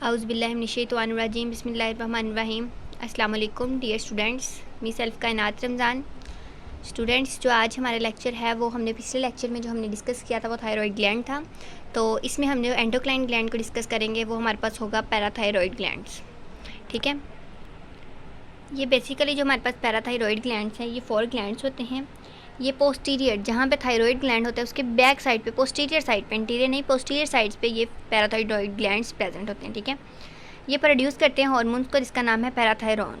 औज़ुबिल्लाहिमिनश्शैतानिर्रजीम बिस्मिल्लाहिर्रहमानिर्रहीम। अस्सलाम वालेकुम डियर स्टूडेंट्स, मी सेल्फ कायनात रमज़ान। स्टूडेंट्स, जो आज हमारा लेक्चर है वो हमने पिछले लेक्चर में जो हमने डिस्कस किया था वो थायराइड ग्लैंड था। तो इसमें हम जो एंडोक्राइन ग्लैंड को डिस्कस करेंगे वो हमारे पास होगा पैराथायरॉयड ग्लैंड्स। ठीक है, ये बेसिकली जो हमारे पास पैराथायरॉयड ग्लैंड्स हैं ये 4 ग्लैंड्स होते हैं। ये पोस्टीरियर जहाँ पे थायराइड ग्लैंड होता है उसके बैक साइड पे, पोस्टीरियर साइड पे, इंटीरियर नहीं पोस्टीरियर साइड्स पे ये पैराथायरॉयड ग्लैंड्स प्रेजेंट होते हैं। ठीक है, ये प्रोड्यूस करते हैं हार्मोन्स को जिसका नाम है पैराथायरोन।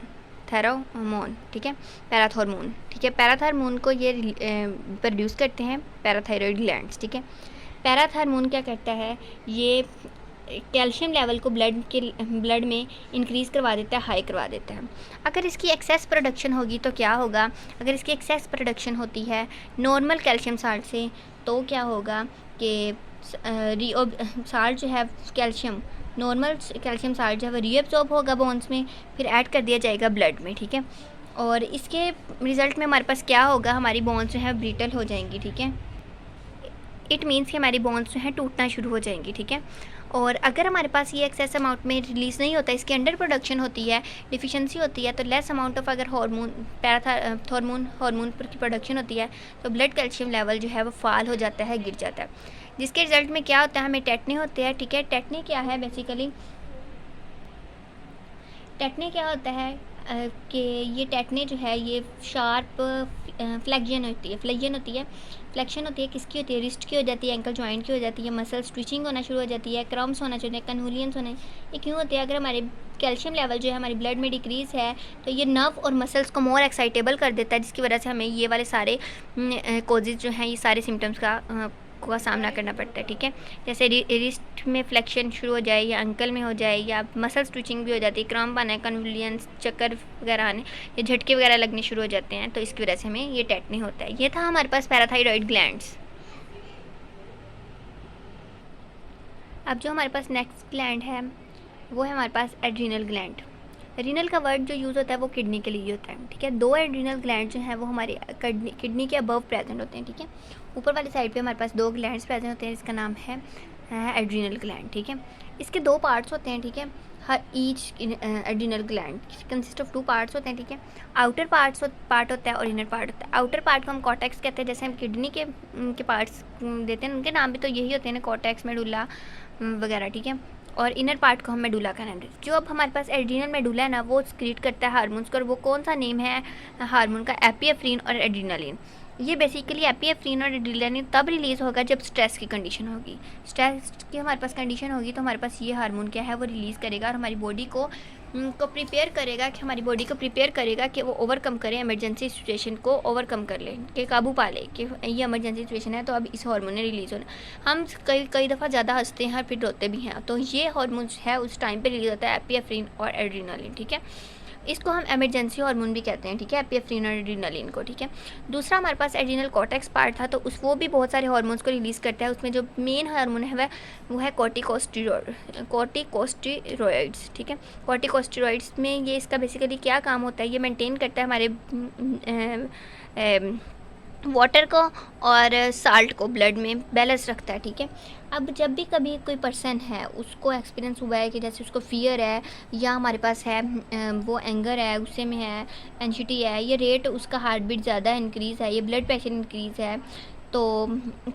ठीक है, पैराथॉर्मोन। ठीक है, पैराथॉर्मोन को ये प्रोड्यूस करते हैं पैराथायरॉयड ग्लैंड्स। ठीक है, पैराथॉर्मोन क्या करता है, ये कैल्शियम लेवल को ब्लड में इंक्रीज़ करवा देता है, हाई करवा देता है। अगर इसकी एक्सेस प्रोडक्शन होगी तो क्या होगा, अगर इसकी एक्सेस प्रोडक्शन होती है नॉर्मल कैल्शियम साल्ट से तो क्या होगा कि साल्ट जो है कैल्शियम, नॉर्मल कैल्शियम साल्ट जो है वो रीअब्जॉर्ब होगा बोन्स में, फिर ऐड कर दिया जाएगा ब्लड में। ठीक है, और इसके रिज़ल्ट में हमारे पास क्या होगा, हमारी बोन्स जो है ब्रिटल हो जाएंगी। ठीक है, इट मीन्स कि हमारी बोन्स जो है टूटना शुरू हो जाएंगी। ठीक है, और अगर हमारे पास ये एक्सेस अमाउंट में रिलीज़ नहीं होता, इसकी अंडर प्रोडक्शन होती है, डिफिशिएंसी होती है, तो लेस अमाउंट ऑफ अगर हार्मोन की प्रोडक्शन होती है तो ब्लड कैल्शियम लेवल जो है वो फॉल हो जाता है, गिर जाता है, जिसके रिज़ल्ट में क्या होता है, हमें टेटनी होते हैं। ठीक है, टेटनी क्या है, बेसिकली टेटनी क्या होता है कि ये टेटनी जो है ये शार्प फ्लेक्शन होती है। फ्लेक्शन होती है किसकी होती है, रिस्ट की हो जाती है, एंकल जॉइंट की हो जाती है, मसल स्ट्विचिंग होना शुरू हो जाती है, क्रम्स होना शुरू होते हैं, कन्वुलियंस होने। ये क्यों होते हैं, अगर हमारे कैल्शियम लेवल जो है हमारी ब्लड में डिक्रीज़ है तो ये नर्व और मसल्स को मोर एक्साइटेबल कर देता है, जिसकी वजह से हमें ये वाले सारे कोजेज़ जो हैं, ये सारे सिम्टम्स का सामना करना पड़ता है। ठीक है, जैसे रिस्ट में फ्लेक्शन शुरू हो जाए या अंकल में हो जाए या मसल स्टिचिंग भी हो जाती है, क्रम्प आना, कन्वुलियंस, चक्कर वगैरह आने या झटके वगैरह लगने शुरू हो जाते हैं, तो इसकी वजह से हमें ये टेटनी होता है। ये था हमारे पास पैराथायरॉयड ग्लैंड्स। अब जो हमारे पास नेक्स्ट ग्लैंड है वो है हमारे पास एड्रीनल ग्लैंड। एड्रीनल का वर्ड जो यूज़ होता है वो किडनी के लिए होता है। ठीक है, 2 एड्रीनल ग्लैंड जो हैं वो हमारे किडनी के अबव प्रेजेंट होते हैं। ठीक है, ऊपर वाली साइड पे हमारे पास 2 ग्लैंड्स प्रेजेंट होते हैं, इसका नाम है एड्रीनल ग्लैंड। ठीक है, इसके 2 पार्ट्स होते हैं। ठीक है, हर each adrenal gland consist of 2 parts होते हैं। ठीक है, आउटर पार्ट होता है और इनर पार्ट होता है। आउटर पार्ट को हम कॉर्टेक्स कहते हैं, जैसे हम किडनी के पार्ट्स देते हैं उनके नाम भी तो यही होते हैं ना, कॉर्टेक्स, मेडुला वगैरह। ठीक है, और इनर पार्ट को हम मेडुला का नाम देते हैं। जो अब हमारे पास एड्रीनल मेडुला है ना वो सिक्रीट करता है हार्मोन्स को, और वो कौन सा नेम है हार्मोन का, एपिनेफ्रिन और एड्रीनलिन। ये बेसिकली एपिनेफ्रिन और एड्रीनलिन तब रिलीज़ होगा जब स्ट्रेस की कंडीशन होगी। स्ट्रेस की हमारे पास कंडीशन होगी तो हमारे पास ये हार्मोन क्या है वो रिलीज़ करेगा और हमारी बॉडी को प्रिपेयर करेगा कि हमारी बॉडी को प्रिपेयर करेगा कि वो ओवरकम करे, इमरजेंसी सिचुएशन को ओवरकम कर ले, कि काबू पा ले कि ये इमरजेंसी सिचुएशन है तो अब इस हार्मोन ने रिलीज़ होना। हम कई दफ़ा ज़्यादा हंसते हैं फिर रोते भी हैं, तो ये हार्मोन है उस टाइम पे रिलीज़ होता है, एपिनेफ्रिन और एड्रीनलिन। ठीक है, इसको हम इमरजेंसी हार्मोन भी कहते हैं। ठीक है, एपिनेफ्रिन और एड्रीनलिन को। ठीक है, दूसरा हमारे पास एड्रीनल कॉर्टेक्स पार्ट था, तो वो भी बहुत सारे हार्मोन्स को रिलीज़ करता है। उसमें जो मेन हार्मोन है वो है कॉर्टिकोस्टेरॉइड्स। ठीक है, कॉर्टिकोस्टेरॉइड्स में ये इसका बेसिकली क्या काम होता है, ये मेंटेन करता है हमारे वाटर को और साल्ट को ब्लड में बैलेंस रखता है। ठीक है, अब जब भी कभी कोई पर्सन है उसको एक्सपीरियंस हुआ है कि जैसे उसको फियर है या हमारे पास है वो एंगर है, गुस्से में है, एंग्जाइटी है, ये रेट उसका हार्ट बीट ज़्यादा इंक्रीज़ है, ये ब्लड प्रेशर इंक्रीज़ है, तो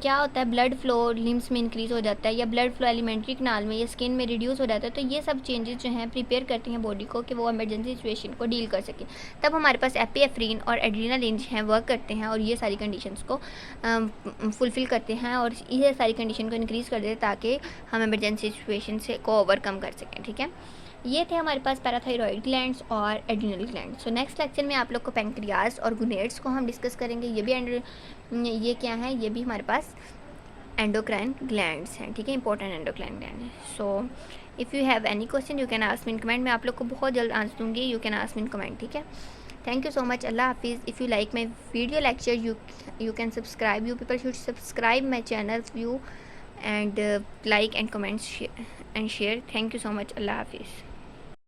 क्या होता है ब्लड फ्लो लिम्स में इंक्रीज़ हो जाता है या ब्लड फ्लो एलिमेंट्री कनाल में या स्किन में रिड्यूस हो जाता है। तो ये सब चेंजेस जो हैं प्रिपेयर करती हैं बॉडी को कि वो इमरजेंसी सिचुएशन को डील कर सके। तब हमारे पास एपिनेफ्रिन और एड्रीनलिन हैं वर्क करते हैं और ये सारी कंडीशंस को फुलफ़िल करते हैं और ये सारी कंडीशन को इंक्रीज़ कर देते हैं ताकि हम इमरजेंसी सिचुएशन से को ओवरकम कर सकें। ठीक है, ये थे हमारे पास पैराथायरॉयड ग्लैंड्स और adrenal gland. So next lecture में आप लोग को पैंक्रियाज और गुनेड्स को हम डिस्कस करेंगे। ये क्या है, ये भी हमारे पास एंडोक्राइन ग्लैंड्स हैं। ठीक है, इंपॉर्टेंट एंडोक्राइन ग्लैंड है। So if you have any question you can ask me in comment. मैं आप लोग को बहुत जल्द आंसर दूँगी, you can ask me in comment. ठीक है, थैंक यू सो मच, अल्लाह हाफिज़। If you like my video lecture you can subscribe. You people should subscribe my channel, view and like and comment and share. Thank you so much. Allah Hafiz.